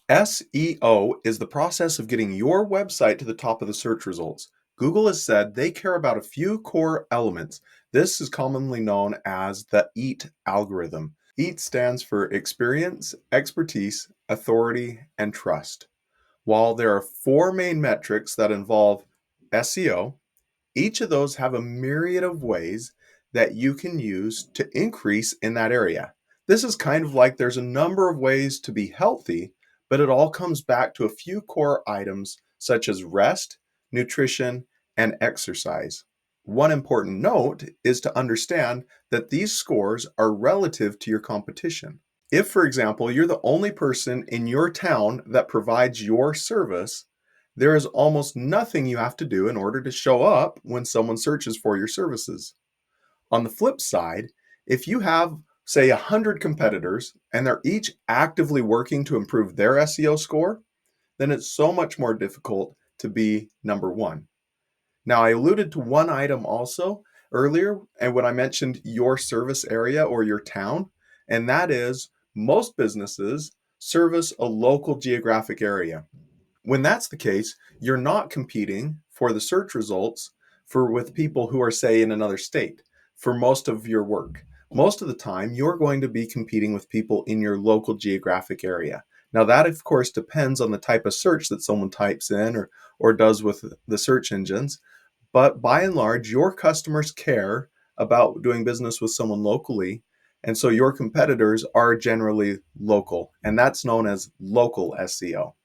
SEO is the process of getting your website to the top of the search results. Google has said they care about a few core elements. This is commonly known as the EAT algorithm. EAT stands for experience, expertise, authority, and trust. While there are four main metrics that involve SEO, each of those have a myriad of ways that you can use to increase in that area. This is kind of like there's a number of ways to be healthy, but it all comes back to a few core items such as rest, nutrition, and exercise. One important note is to understand that these scores are relative to your competition. If, for example, you're the only person in your town that provides your service, there is almost nothing you have to do in order to show up when someone searches for your services. On the flip side, if you have, say, 100 competitors and they're each actively working to improve their SEO score, then it's so much more difficult to be number one. Now, I alluded to one item also earlier, and when I mentioned your service area or your town, and that is most businesses service a local geographic area. When that's the case, you're not competing for the search results with people who are, say, in another state for most of your work. Most of the time, you're going to be competing with people in your local geographic area. Now, that of course depends on the type of search that someone types in or does with the search engines. But by and large, your customers care about doing business with someone locally. And so your competitors are generally local, and that's known as local SEO.